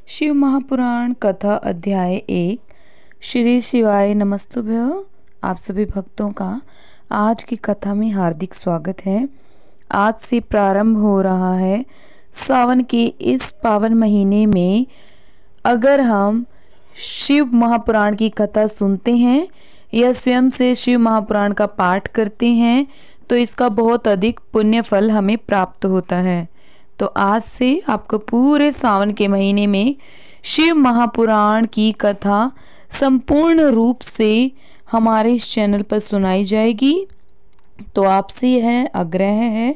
शिव महापुराण कथा अध्याय 1। श्री शिवाय नमस्तुभ्यः। आप सभी भक्तों का आज की कथा में हार्दिक स्वागत है। आज से प्रारंभ हो रहा है सावन के इस पावन महीने में अगर हम शिव महापुराण की कथा सुनते हैं या स्वयं से शिव महापुराण का पाठ करते हैं तो इसका बहुत अधिक पुण्य फल हमें प्राप्त होता है। तो आज से आपको पूरे सावन के महीने में शिव महापुराण की कथा संपूर्ण रूप से हमारे इस चैनल पर सुनाई जाएगी। तो आपसे यह आग्रह है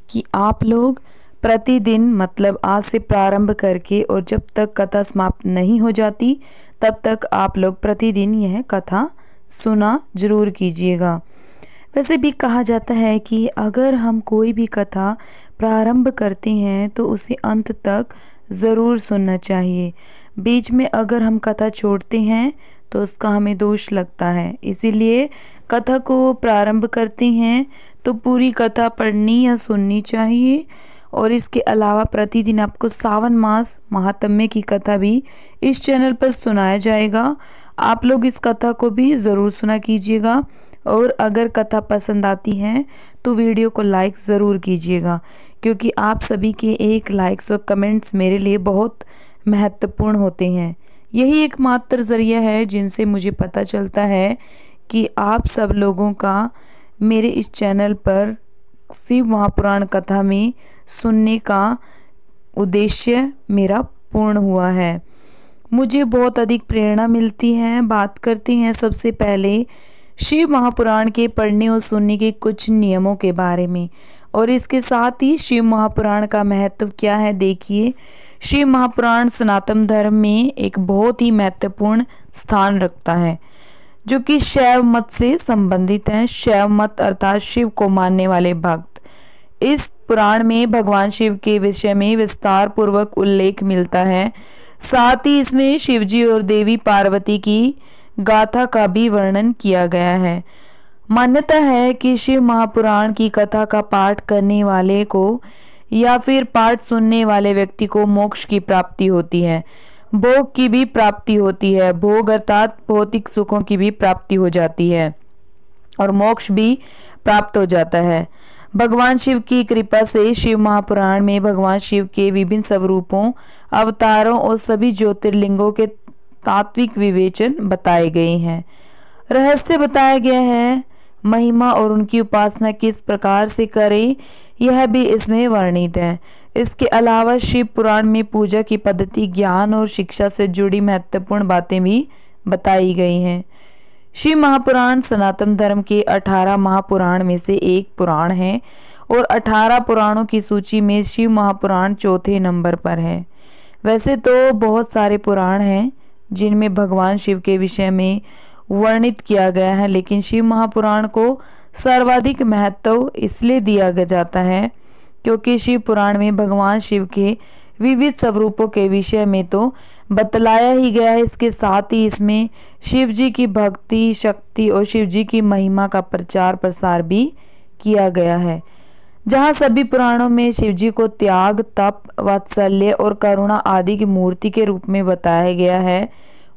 कि आप लोग प्रतिदिन मतलब आज से प्रारंभ करके और जब तक कथा समाप्त नहीं हो जाती तब तक आप लोग प्रतिदिन यह कथा सुना जरूर कीजिएगा। वैसे भी कहा जाता है कि अगर हम कोई भी कथा प्रारंभ करते हैं तो उसे अंत तक ज़रूर सुनना चाहिए। बीच में अगर हम कथा छोड़ते हैं तो उसका हमें दोष लगता है। इसीलिए कथा को प्रारंभ करते हैं तो पूरी कथा पढ़नी या सुननी चाहिए। और इसके अलावा प्रतिदिन आपको सावन मास महात्म्य की कथा भी इस चैनल पर सुनाया जाएगा। आप लोग इस कथा को भी ज़रूर सुना कीजिएगा। और अगर कथा पसंद आती है तो वीडियो को लाइक ज़रूर कीजिएगा, क्योंकि आप सभी के एक लाइक्स और कमेंट्स मेरे लिए बहुत महत्वपूर्ण होते हैं। यही एकमात्र ज़रिया है जिनसे मुझे पता चलता है कि आप सब लोगों का मेरे इस चैनल पर शिव महापुराण कथा में सुनने का उद्देश्य मेरा पूर्ण हुआ है। मुझे बहुत अधिक प्रेरणा मिलती है। बात करते हैं सबसे पहले शिव महापुराण के पढ़ने और सुनने के कुछ नियमों के बारे में, और इसके साथ ही शिव महापुराण का महत्व क्या है। देखिए, शिव महापुराण सनातन धर्म में एक बहुत ही महत्वपूर्ण स्थान रखता है, जो कि शैव मत से संबंधित है। शैव मत अर्थात शिव को मानने वाले भक्त। इस पुराण में भगवान शिव के विषय में विस्तार पूर्वक उल्लेख मिलता है। साथ ही इसमें शिवजी और देवी पार्वती की गाथा का भी वर्णन किया गया है। मान्यता है कि शिव महापुराण की कथा का पाठ करने वाले को या फिर पाठ सुनने वाले व्यक्ति को मोक्ष की प्राप्ति होती है, भोग की भी प्राप्ति होती है। भोग अर्थात भौतिक सुखों की भी प्राप्ति हो जाती है और मोक्ष भी प्राप्त हो जाता है। भगवान शिव की कृपा से शिव महापुराण में भगवान शिव के विभिन्न स्वरूपों, अवतारों और सभी ज्योतिर्लिंगों के तात्विक विवेचन बताए गए हैं। रहस्य बताया गया है। महिमा और उनकी उपासना किस प्रकार से करें यह भी इसमें वर्णित है। इसके अलावा शिव पुराण में पूजा की पद्धति, ज्ञान और शिक्षा से जुड़ी महत्वपूर्ण बातें भी बताई गई हैं। शिव महापुराण सनातन धर्म के 18 महापुराण में से एक पुराण है और 18 पुराणों की सूची में शिव महापुराण चौथे नंबर पर है। वैसे तो बहुत सारे पुराण हैं जिनमें भगवान शिव के विषय में वर्णित किया गया है, लेकिन शिव महापुराण को सर्वाधिक महत्व इसलिए दिया जाता है क्योंकि शिव पुराण में भगवान शिव के विविध स्वरूपों के विषय में तो बतलाया ही गया है। इसके साथ ही इसमें शिव जी की भक्ति, शक्ति और शिव जी की महिमा का प्रचार प्रसार भी किया गया है। जहाँ सभी पुराणों में शिव जी को त्याग, तप, वात्सल्य और करुणा आदि की मूर्ति के रूप में बताया गया है,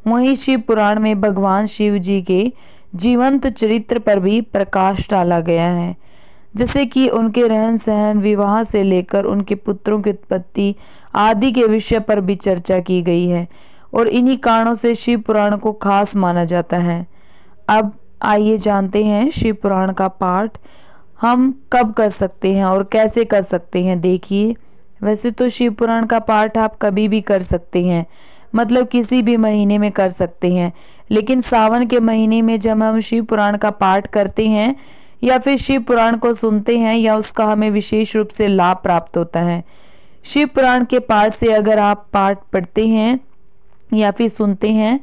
वहीं शिव पुराण में भगवान शिव जी के जीवंत चरित्र पर भी प्रकाश डाला गया है, जैसे कि उनके रहन सहन, विवाह से लेकर उनके पुत्रों की उत्पत्ति आदि के विषय पर भी चर्चा की गई है। और इन्हीं कारणों से शिव पुराण को खास माना जाता है। अब आइए जानते हैं शिव पुराण का पाठ हम कब कर सकते हैं और कैसे कर सकते हैं। देखिए, वैसे तो शिव पुराण का पाठ आप कभी भी कर सकते हैं, मतलब किसी भी महीने में कर सकते हैं, लेकिन सावन के महीने में जब हम शिव पुराण का पाठ करते हैं या फिर शिव पुराण को सुनते हैं या उसका हमें विशेष रूप से लाभ प्राप्त होता है। शिव पुराण के पाठ से अगर आप पाठ पढ़ते हैं या फिर सुनते हैं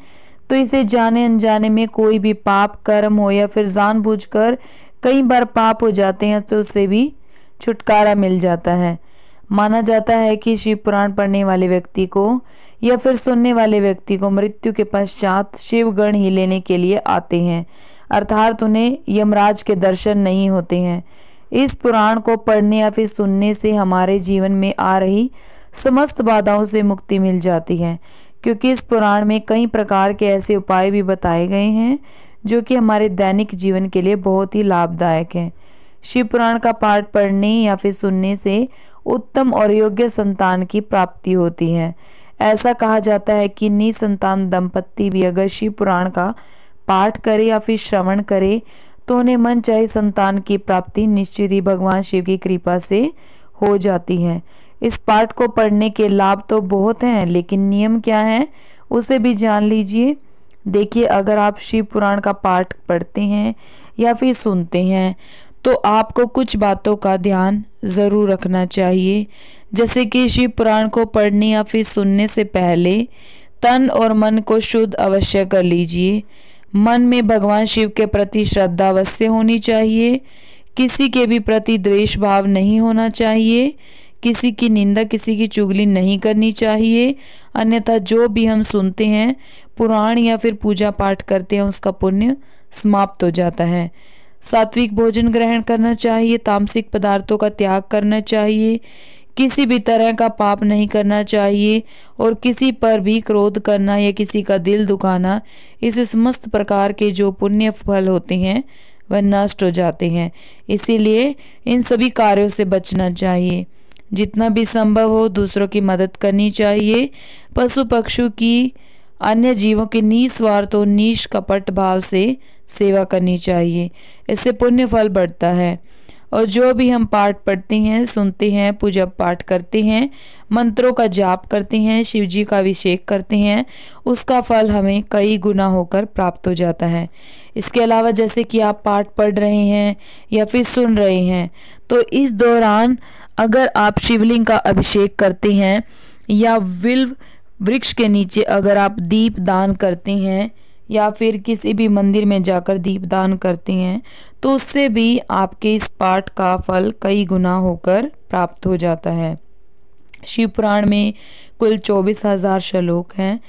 तो इसे जाने अनजाने में कोई भी पाप कर्म हो या फिर जानबूझकर कई बार पाप हो जाते हैं तो उससे भी छुटकारा मिल जाता है। माना जाता है कि शिव पुराण पढ़ने वाले व्यक्ति को या फिर सुनने वाले व्यक्ति को मृत्यु के पश्चात शिवगण ही लेने के लिए आते हैं, अर्थात उन्हें यमराज के दर्शन नहीं होते हैं। इस पुराण को पढ़ने या फिर सुनने से हमारे जीवन में आ रही समस्त बाधाओं से मुक्ति मिल जाती है, क्योंकि इस पुराण में कई प्रकार के ऐसे उपाय भी बताए गए हैं जो कि हमारे दैनिक जीवन के लिए बहुत ही लाभदायक हैं। शिव पुराण का पाठ पढ़ने या फिर सुनने से उत्तम और योग्य संतान की प्राप्ति होती है। ऐसा कहा जाता है कि निसंतान दंपत्ति भी अगर शिव पुराण का पाठ करे या फिर श्रवण करे तो उन्हें मन चाहे संतान की प्राप्ति निश्चित ही भगवान शिव की कृपा से हो जाती है। इस पाठ को पढ़ने के लाभ तो बहुत हैं, लेकिन नियम क्या है उसे भी जान लीजिए। देखिए, अगर आप शिव पुराण का पाठ पढ़ते हैं या फिर सुनते हैं तो आपको कुछ बातों का ध्यान ज़रूर रखना चाहिए। जैसे कि शिव पुराण को पढ़ने या फिर सुनने से पहले तन और मन को शुद्ध अवश्य कर लीजिए। मन में भगवान शिव के प्रति श्रद्धा अवश्य होनी चाहिए। किसी के भी प्रति द्वेष भाव नहीं होना चाहिए। किसी की निंदा, किसी की चुगली नहीं करनी चाहिए, अन्यथा जो भी हम सुनते हैं, पुराण या फिर पूजा पाठ करते हैं, उसका पुण्य समाप्त हो जाता है। सात्विक भोजन ग्रहण करना चाहिए, तामसिक पदार्थों का त्याग करना चाहिए, किसी भी तरह का पाप नहीं करना चाहिए और किसी पर भी क्रोध करना या किसी का दिल दुखाना, इस समस्त प्रकार के जो पुण्य फल होते हैं वह नष्ट हो जाते हैं। इसीलिए इन सभी कार्यों से बचना चाहिए। जितना भी संभव हो दूसरों की मदद करनी चाहिए। पशु पक्षियों की, अन्य जीवों की निस्वार्थ और निष्कपट भाव से सेवा करनी चाहिए। इससे पुण्य फल बढ़ता है। और जो भी हम पाठ पढ़ते हैं, सुनते हैं, पूजा पाठ करते हैं, मंत्रों का जाप करते हैं, शिव जी का अभिषेक करते हैं, उसका फल हमें कई गुना होकर प्राप्त हो जाता है। इसके अलावा जैसे कि आप पाठ पढ़ रहे हैं या फिर सुन रहे हैं तो इस दौरान अगर आप शिवलिंग का अभिषेक करते हैं या बिल्व वृक्ष के नीचे अगर आप दीप दान करते हैं या फिर किसी भी मंदिर में जाकर दीप दान करते हैं तो उससे भी आपके इस पाठ का फल कई गुना होकर प्राप्त हो जाता है। शिव पुराण में कुल 24,000 श्लोक हैं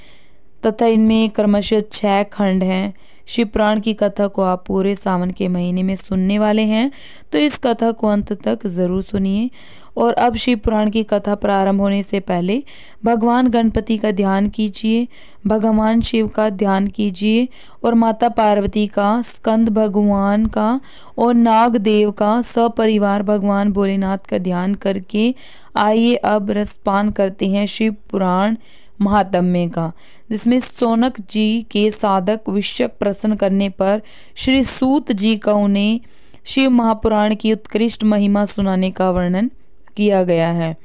तथा इनमें क्रमशः 6 खंड हैं। शिव पुराण की कथा को आप पूरे सावन के महीने में सुनने वाले हैं तो इस कथा को अंत तक ज़रूर सुनिए। और अब शिव पुराण की कथा प्रारंभ होने से पहले भगवान गणपति का ध्यान कीजिए, भगवान शिव का ध्यान कीजिए और माता पार्वती का, स्कंद भगवान का और नागदेव का, सपरिवार भगवान भोलेनाथ का ध्यान करके आइए अब रसपान करते हैं शिव पुराण महात्म्य का, जिसमें सौनक जी के साधक विषयक प्रश्न करने पर श्री सूत जी का उन्हें शिव महापुराण की उत्कृष्ट महिमा सुनाने का वर्णन किया गया है।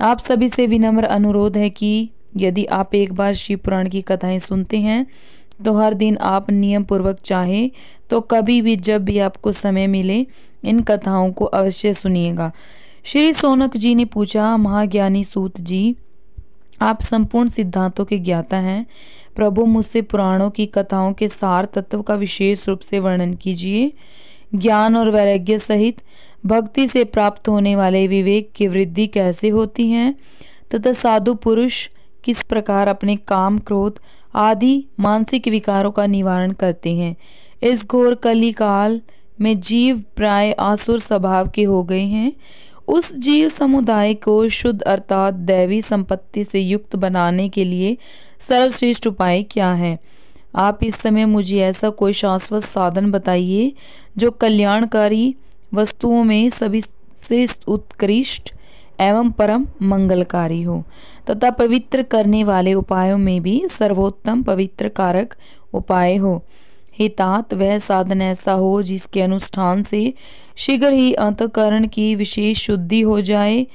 आप सभी से विनम्र अनुरोध है कि यदि आप एक बार शिव पुराण की कथाएं सुनते हैं तो हर दिन आप नियम पूर्वक चाहे तो कभी भी जब भी आपको समय मिले इन कथाओं को अवश्य सुनिएगा। श्री सौनक जी ने पूछा, महाज्ञानी सूत जी, आप संपूर्ण सिद्धांतों के ज्ञाता हैं, प्रभु मुझसे पुराणों की कथाओं के सार तत्व का विशेष रूप से वर्णन कीजिए। ज्ञान और वैराग्य सहित भक्ति से प्राप्त होने वाले विवेक की वृद्धि कैसे होती है तथा साधु पुरुष किस प्रकार अपने काम, क्रोध आदि मानसिक विकारों का निवारण करते हैं। इस घोर कली काल में जीव प्राय आसुर स्वभाव के हो गए हैं। उस जीव समुदाय को शुद्ध अर्थात दैवी संपत्ति से युक्त बनाने के लिए सर्वश्रेष्ठ उपाय क्या है? आप इस समय मुझे ऐसा कोई शाश्वत साधन बताइए जो कल्याणकारी वस्तुओं में सभी से उत्कृष्ट एवं परम मंगलकारी हो तथा पवित्र करने वाले उपायों में भी सर्वोत्तम पवित्र कारक उपाय हो। हितात वह साधन ऐसा हो जिसके अनुष्ठान से शीघ्र ही अंतःकरण की विशेष शुद्धि हो जाए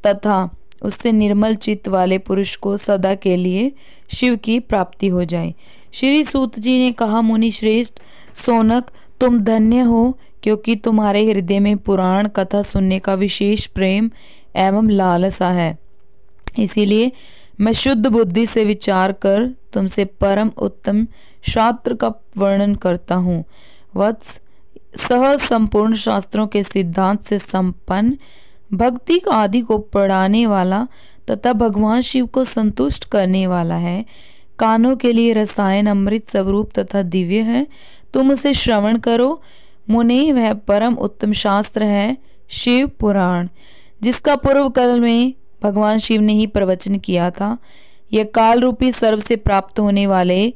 तथा उससे निर्मल चित्त वाले पुरुष को सदा के लिए शिव की प्राप्ति हो जाए। श्री सूत जी ने कहा, मुनि श्रेष्ठ सौनक, तुम धन्य हो क्योंकि तुम्हारे हृदय में पुराण कथा सुनने का विशेष प्रेम एवं लालसा है। इसीलिए मैं शुद्ध बुद्धि से विचार कर तुमसे परम उत्तम शास्त्र का वर्णन करता हूँ। वत्स, सह संपूर्ण शास्त्रों के सिद्धांत से संपन्न, भक्ति आदि को पढ़ाने वाला तथा भगवान शिव को संतुष्ट करने वाला है। कानों के लिए रसायन अमृत स्वरूप तथा दिव्य है। तुम उसे श्रवण करो। मुने, वह परम उत्तम शास्त्र है शिव पुराण, जिसका पूर्व काल में भगवान शिव ने ही प्रवचन किया था। यह काल रूपी सर्व से प्राप्त होने वाले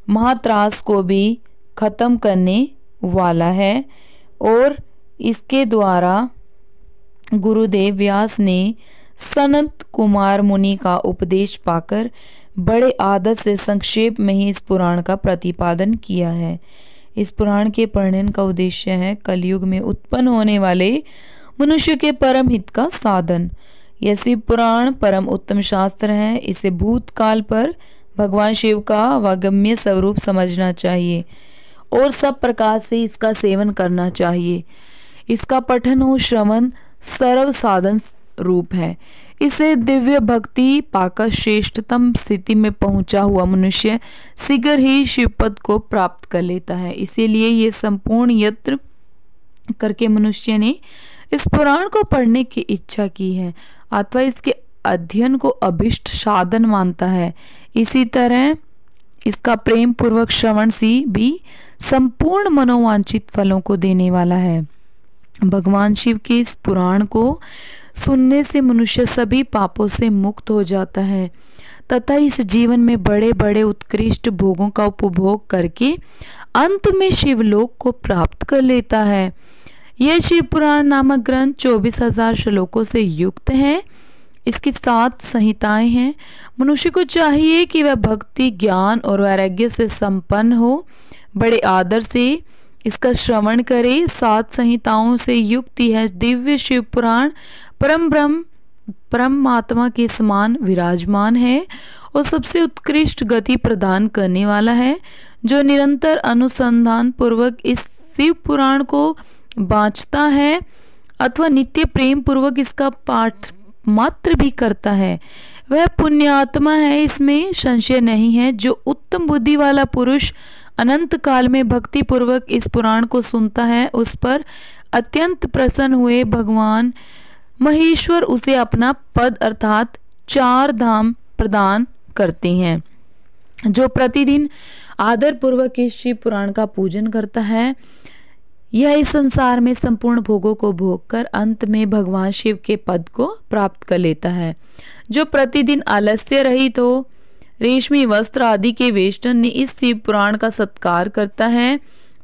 महात्रास को भी खत्म करने वाला है और इसके द्वारा गुरुदेव व्यास ने सनत कुमार मुनि का उपदेश पाकर बड़े आदर से संक्षेप में ही इस पुराण का प्रतिपादन किया है। इस पुराण के पढ़ने का उद्देश्य है कलयुग में उत्पन्न होने वाले मनुष्य के परम हित का साधन। यह शिव पुराण परम उत्तम शास्त्र है। इसे भूतकाल पर भगवान शिव का वागम्य स्वरूप समझना चाहिए और सब प्रकार से इसका सेवन करना चाहिए। इसका पठन और श्रवण सर्व साधन रूप है। इसे दिव्य भक्ति पाकर श्रेष्ठतम स्थिति में पहुंचा हुआ मनुष्य शीघ्र ही शिवपद को प्राप्त कर लेता है। इसीलिए ये संपूर्ण यत्न करके मनुष्य ने इस पुराण को पढ़ने की इच्छा की है अथवा इसके अध्ययन को अभिष्ट साधन मानता है। इसी तरह इसका प्रेम पूर्वक श्रवण सी भी संपूर्ण मनोवांछित फलों को देने वाला है। भगवान शिव के इस पुराण को सुनने से मनुष्य सभी पापों से मुक्त हो जाता है तथा इस जीवन में बड़े बड़े उत्कृष्ट भोगों का उपभोग करके अंत में शिवलोक को प्राप्त कर लेता है। यह शिव पुराण नामक ग्रंथ 24,000 श्लोकों से युक्त है। इसकी 7 संहिताएं हैं। मनुष्य को चाहिए कि वह भक्ति ज्ञान और वैराग्य से संपन्न हो, बड़े आदर से इसका श्रवण करे। 7 संहिताओं से युक्त यह दिव्य शिव पुराण परमात्मा के समान विराजमान है और सबसे उत्कृष्ट गति प्रदान करने वाला है। जो निरंतर अनुसंधान पूर्वक इस शिव पुराण को बाँचता है अथवा नित्य प्रेम पूर्वक इसका पाठ मात्र भी करता है वह पुण्यात्मा है, इसमें संशय नहीं है। जो उत्तम बुद्धि वाला पुरुष अनंत काल में भक्ति पूर्वक इस पुराण को सुनता है उस पर अत्यंत प्रसन्न हुए भगवान महेश्वर उसे अपना पद अर्थात 4 धाम प्रदान करते हैं। जो प्रतिदिन आदर पूर्वक इस शिव पुराण का पूजन करता है यह इस संसार में संपूर्ण भोगों को भोग कर अंत में भगवान शिव के पद को प्राप्त कर लेता है। जो प्रतिदिन आलस्य रहित हो रेशमी वस्त्र आदि के वेष्टन ने इस शिव पुराण का सत्कार करता है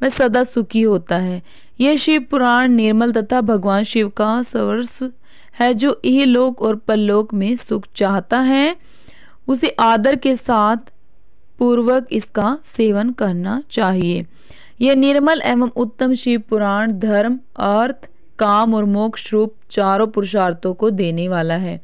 वह सदा सुखी होता है। यह शिव पुराण निर्मल तथा भगवान शिव का सर्वस्व है। जो इहलोक और परलोक में सुख चाहता है उसे आदर के साथ पूर्वक इसका सेवन करना चाहिए। यह निर्मल एवं उत्तम शिव पुराण धर्म अर्थ काम और मोक्ष रूप 4 पुरुषार्थों को देने वाला है।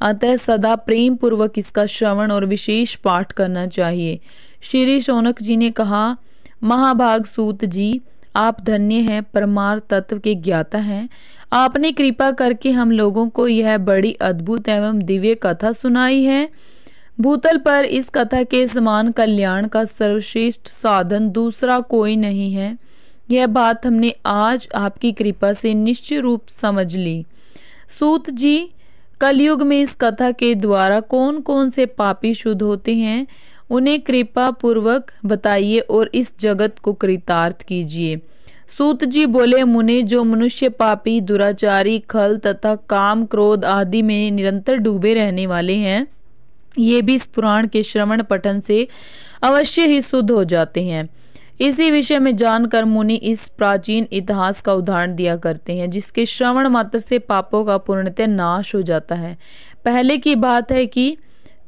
अतः सदा प्रेम पूर्वक इसका श्रवण और विशेष पाठ करना चाहिए। श्री शौनक जी ने कहा, महाभाग सूत जी आप धन्य हैं, परमार्थ तत्व के ज्ञाता हैं। आपने कृपा करके हम लोगों को यह बड़ी अद्भुत एवं दिव्य कथा सुनाई है। भूतल पर इस कथा के समान कल्याण का सर्वश्रेष्ठ साधन दूसरा कोई नहीं है। यह बात हमने आज आपकी कृपा से निश्चय रूप समझ ली। सूत जी, कलयुग में इस कथा के द्वारा कौन कौन से पापी शुद्ध होते हैं उन्हें कृपा पूर्वक बताइए और इस जगत को कृतार्थ कीजिए। सूत जी बोले, मुने, जो मनुष्य पापी दुराचारी खल तथा काम क्रोध आदि में निरंतर डूबे रहने वाले हैं ये भी इस पुराण के श्रवण पठन से अवश्य ही शुद्ध हो जाते हैं। इसी विषय में जानकर मुनि इस प्राचीन इतिहास का उदाहरण दिया करते हैं जिसके श्रवण मात्र से पापों का पूर्णतः नाश हो जाता है। पहले की बात है कि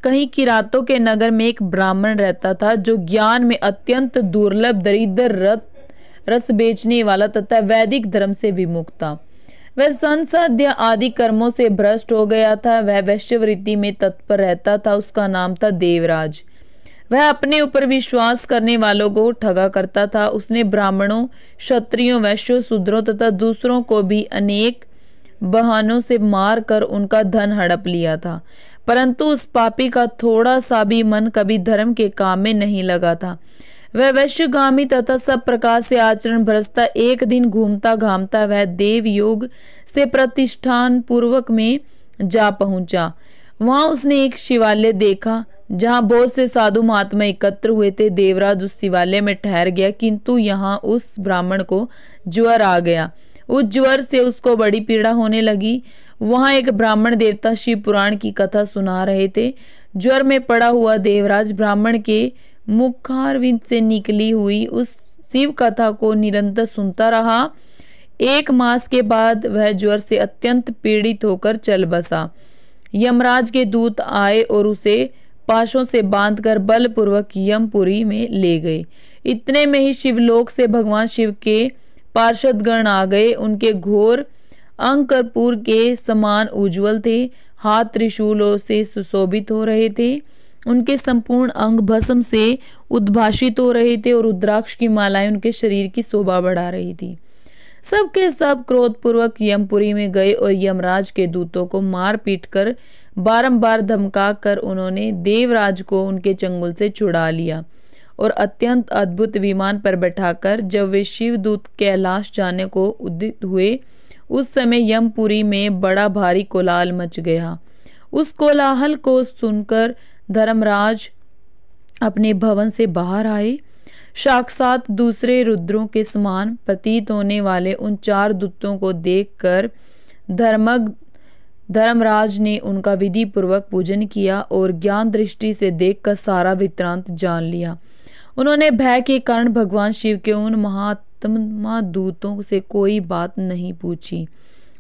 कहीं किरातों के नगर में एक ब्राह्मण रहता था जो ज्ञान में अत्यंत दुर्लभ दरिद्र रस बेचने वाला तथा वैदिक धर्म से विमुख था। वह संसाध्य आदि कर्मों से भ्रष्ट हो गया था। वह वैश्यवृत्ति में तत्पर रहता था। उसका नाम था देवराज। वह अपने ऊपर विश्वास करने वालों को ठगा करता था। उसने ब्राह्मणों क्षत्रियों वैश्यों शूद्रों तथा दूसरों को भी अनेक बहानों से मार कर उनका धन हड़प लिया था, परंतु उस पापी का थोड़ा सा भी मन कभी धर्म के काम में नहीं लगा था। वह वैश्यगामी तथा सब प्रकार से आचरण भ्रष्ट। एक दिन घूमता घामता वह देव योग से प्रतिष्ठान पूर्वक में जा पहुंचा। वहां उसने एक शिवालय देखा जहां बहुत से साधु महात्मा एकत्र हुए थे। देवराज उस शिवालय में ठहर गया, किंतु यहाँ उस ब्राह्मण को ज्वर आ गया। उस ज्वर से उसको बड़ी पीड़ा होने लगी। वहां एक ब्राह्मण देवता शिव पुराण की कथा सुना रहे थे। ज्वर में पड़ा हुआ देवराज ब्राह्मण के मुखारविंद से निकली हुई उस शिव कथा को निरंतर सुनता रहा। 1 मास के बाद वह ज्वर से अत्यंत पीड़ित होकर चल बसा। यमराज के दूत आए और उसे पाशों से बांधकर बलपूर्वक यमपुरी में ले गए। इतने में ही शिवलोक से भगवान शिव के पार्षदगण आ गए। उनके घोर अंग कर्पूर के समान उज्जवल थे, हाथ त्रिशूलों से सुशोभित हो रहे थे, उनके संपूर्ण अंग भस्म से उद्भाषित हो रहे थे और रुद्राक्ष की मालाएं उनके शरीर की शोभा बढ़ा रही थी। सब के सब क्रोधपूर्वक यमपुरी में गए और यमराज के दूतों को मार पीट कर बारंबार धमका कर उन्होंने देवराज को उनके चंगुल से छुड़ा लिया और अत्यंत अद्भुत विमान पर बैठाकर जब वे शिवदूत कैलाश जाने को उद्यत हुए, उस समय यमपुरी में बड़ा भारी कोलाहल मच गया। उस कोलाहल को सुनकर धर्मराज अपने भवन से बाहर आए। साक्षात दूसरे रुद्रों के समान प्रतीत होने वाले उन 4 दूतों को देखकर धर्मराज ने उनका विधि पूर्वक पूजन किया और ज्ञान दृष्टि से देखकर सारा वृत्तांत जान लिया। उन्होंने भय के कारण भगवान शिव के उन महात्मा दूतों से कोई बात नहीं पूछी,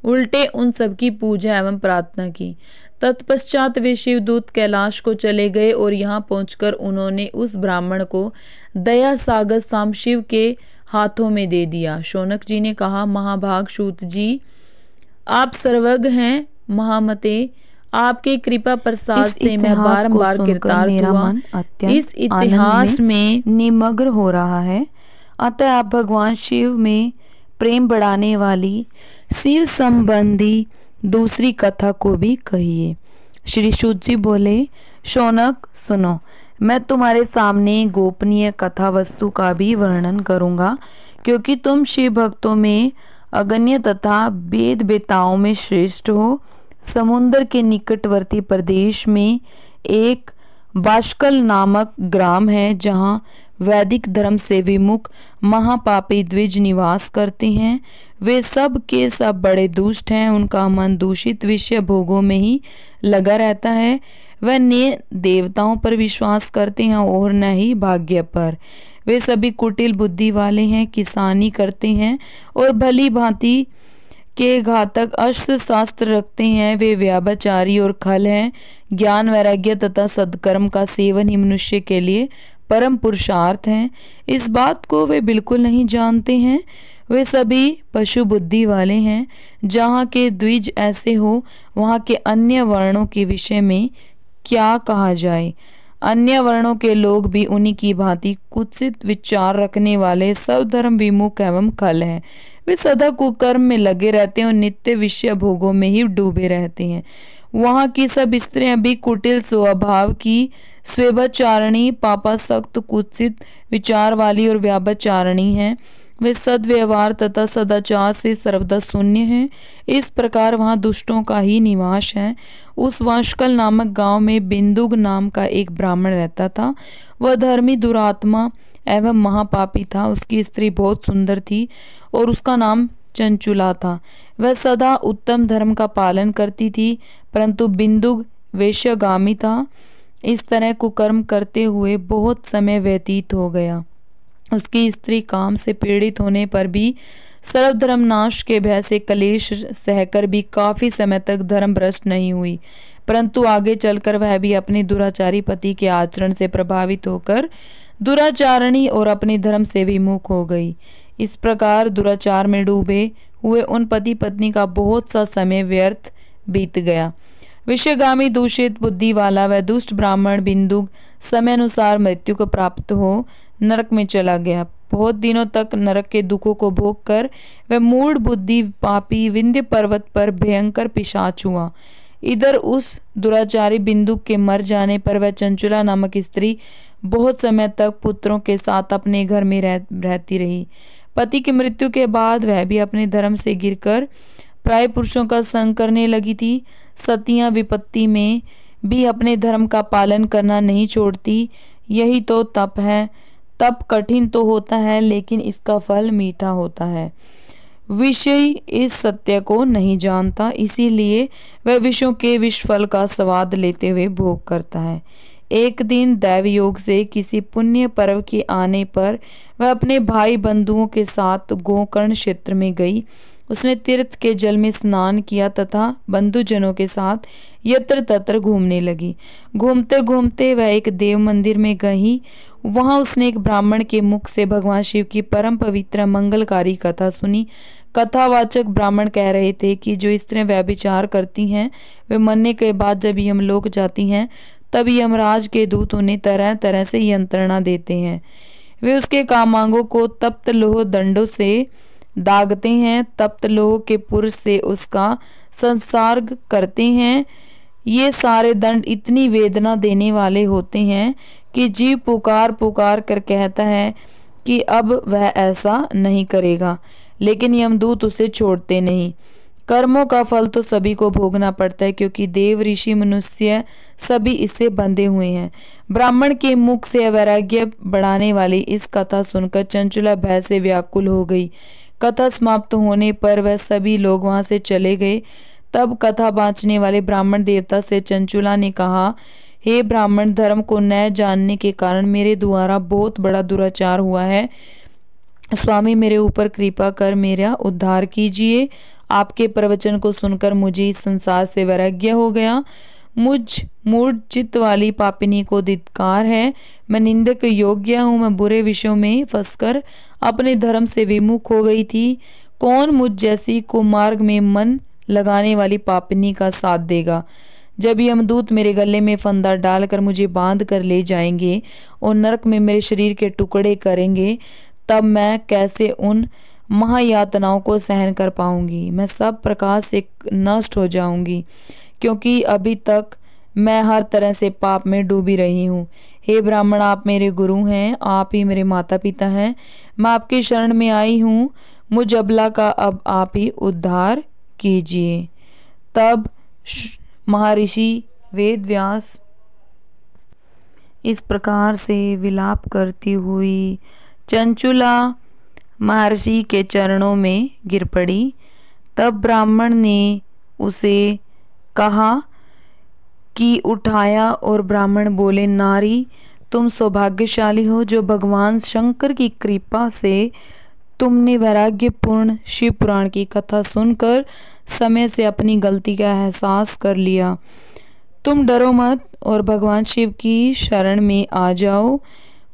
उल्टे उन सबकी पूजा एवं प्रार्थना की। तत्पश्चात वे शिवदूत कैलाश को चले गए और यहाँ पहुंचकर उन्होंने उस ब्राह्मण को दया सागर साम शिव के हाथों में दे दिया। शौनक जी ने कहा, महाभाग सूत जी, आप सर्वज्ञ हैं महामते, आपके कृपा प्रसाद से मैं बारंबार कृतार्थ हुआ। इस इतिहास में निमग्न हो रहा है, अतः आप भगवान शिव में प्रेम बढ़ाने वाली शिव संबंधी दूसरी कथा को भी कहिए। श्री सूत जी बोले, शौनक सुनो, मैं तुम्हारे सामने गोपनीय कथा वस्तु का भी वर्णन करूंगा, क्योंकि तुम शिव भक्तों में अगण्य तथा वेद वेताओं में श्रेष्ठ हो। समुद्र के निकटवर्ती प्रदेश में एक बाष्कल नामक ग्राम है, जहाँ वैदिक धर्म से विमुख महापापी द्विज निवास करते हैं। वे सब के सब बड़े दुष्ट हैं, उनका मन दूषित विषय भोगों में ही लगा रहता है। वह न देवताओं पर विश्वास करते हैं और न ही भाग्य पर। वे सभी कुटिल बुद्धि वाले हैं, किसानी करते हैं और भली भांति के घातक अस्त्र शास्त्र रखते हैं। वे व्याभिचारी और खल हैं। ज्ञान वैराग्य तथा सद्कर्म का सेवन ही मनुष्य के लिए परम पुरुषार्थ है। इस बात को वे बिल्कुल नहीं जानते हैं। वे सभी पशु बुद्धि वाले हैं। जहाँ के द्विज ऐसे हो, वहाँ के अन्य वर्णों के विषय में क्या कहा जाए। अन्य वर्णों के लोग भी उन्हीं की भांति कुत्सित विचार रखने वाले सब धर्म विमुख एवं खल हैं। वे सदा कुकर्म में लगे रहते हैं और नित्य विषय भोगों में ही डूबे रहते हैं। वहाँ की सब स्त्रियां भी कुटिल स्वभाव की, स्वेच्छाचारिणी, पापासक्त, कुत्सित विचार वाली और व्याभिचारिणी हैं। वे सद्व्यवहार तथा सदाचार से सर्वदा शून्य हैं। इस प्रकार वहाँ दुष्टों का ही निवास है। उस वाशकल नामक गांव में बिंदुग नाम का एक ब्राह्मण रहता था। वह धर्मी दुरात्मा एवं महापापी था। उसकी स्त्री बहुत सुंदर थी और उसका नाम चंचुला था। वह सदा उत्तम धर्म का पालन करती थी, परंतु बिंदुग वेश्यागामी था। इस तरह कुकर्म करते हुए बहुत समय व्यतीत हो गया। उसकी स्त्री काम से पीड़ित होने पर भी सर्वधर्म नाश के भय से कलेश सहकर भी काफी समय तक धर्म भ्रष्ट नहीं हुई, परंतु आगे चलकर वह भी अपने दुराचारी पति के आचरण से प्रभावित होकर दुराचारणी और अपने धर्म से विमुख हो गई। इस प्रकार दुराचार में डूबे हुए उन पति पत्नी का बहुत सा समय व्यर्थ बीत गया। विषयगामी दूषित बुद्धि वाला वह दुष्ट ब्राह्मण बिंदुक समय अनुसार मृत्यु को प्राप्त हो नरक में चला गया। बहुत दिनों तक नरक के दुखों को भोग कर वह मूढ़ बुद्धि पापी विंध्य पर्वत पर भयंकर पिशाच हुआ। इधर उस दुराचारी बिंदुक के मर जाने पर वह चंचुला नामक स्त्री बहुत समय तक पुत्रों के साथ अपने घर में रहती रही। पति की मृत्यु के बाद वह भी अपने धर्म से गिरकर प्राय पुरुषों का संग करने लगी थी। सतियां विपत्ति में भी अपने धर्म का पालन करना नहीं छोड़ती। यही तो तप है। तप कठिन तो होता है, लेकिन इसका फल मीठा होता है। विषय इस सत्य को नहीं जानता, इसीलिए वह विषयों के विषफल का स्वाद लेते हुए भोग करता है। एक दिन दैव योग से किसी पुण्य पर्व के आने पर वह अपने भाई बंधुओं के साथ गोकर्ण क्षेत्र में गई। उसने तीर्थ के जल में स्नान किया तथा बंधुजनों के साथ यत्र तत्र घूमने लगी। घूमते घूमते वह एक देव मंदिर में गई। वहां उसने एक ब्राह्मण के मुख से भगवान शिव की परम पवित्र मंगलकारी कथा सुनी। कथावाचक ब्राह्मण कह रहे थे कि जो स्त्रियां व्यभिचार करती हैं वे मरने के बाद जब यमलोक जाती हैं तब यमराज के दूत उन्हें तरह तरह से यंत्रणा देते हैं। वे उसके कामांगों को तप्त लोह दंडों से दागते हैं, तप्त लोह के पुर से उसका संसर्ग करते हैं। ये सारे दंड इतनी वेदना देने वाले होते हैं कि जीव पुकार पुकार कर कहता है कि अब वह ऐसा नहीं करेगा, लेकिन यमदूत उसे छोड़ते नहीं। कर्मों का फल तो सभी को भोगना पड़ता है, क्योंकि देव ऋषि मनुष्य सभी इससे बंधे हुए हैं। ब्राह्मण के मुख से वैराग्य बढ़ाने वाली इस कथा सुनकर चंचुला भय से व्याकुल हो गई। कथा समाप्त होने पर वह सभी लोग वहां से चले गए। तब कथा बाँचने वाले ब्राह्मण देवता से चंचुला ने कहा, हे ब्राह्मण, धर्म को न जानने के कारण मेरे द्वारा बहुत बड़ा दुराचार हुआ है। स्वामी, मेरे ऊपर कृपा कर मेरा उद्धार कीजिए। आपके प्रवचन को सुनकर मुझे इस संसार से वैराग्य हो गया। मुझ मूढ़ चित्त वाली पापिनी को धिक्कार है। मैं निंदक योग्य हूँ। मैं बुरे विषयों में फंसकर अपने धर्म से विमुख हो गई थी। कौन मुझ जैसी कुमार्ग में मन लगाने वाली पापिनी का साथ देगा? जब यमदूत मेरे गले में फंदा डालकर मुझे बांध कर ले जाएंगे और नरक में मेरे शरीर के टुकड़े करेंगे, तब मैं कैसे उन महायातनाओं को सहन कर पाऊंगी? मैं सब प्रकार से नष्ट हो जाऊंगी, क्योंकि अभी तक मैं हर तरह से पाप में डूबी रही हूँ। हे ब्राह्मण, आप मेरे गुरु हैं, आप ही मेरे माता पिता हैं। मैं आपकी शरण में आई हूँ। मुझ अबला का अब आप ही उद्धार कीजिए। तब महर्षि वेदव्यास इस प्रकार से विलाप करती हुई चंचुला महर्षि के चरणों में गिर पड़ी। तब ब्राह्मण ने उसे कहा कि उठाया और ब्राह्मण बोले, नारी, तुम सौभाग्यशाली हो जो भगवान शंकर की कृपा से तुमने वैराग्यपूर्ण शिव पुराण की कथा सुनकर समय से अपनी गलती का एहसास कर लिया। तुम डरो मत और भगवान शिव की शरण में आ जाओ।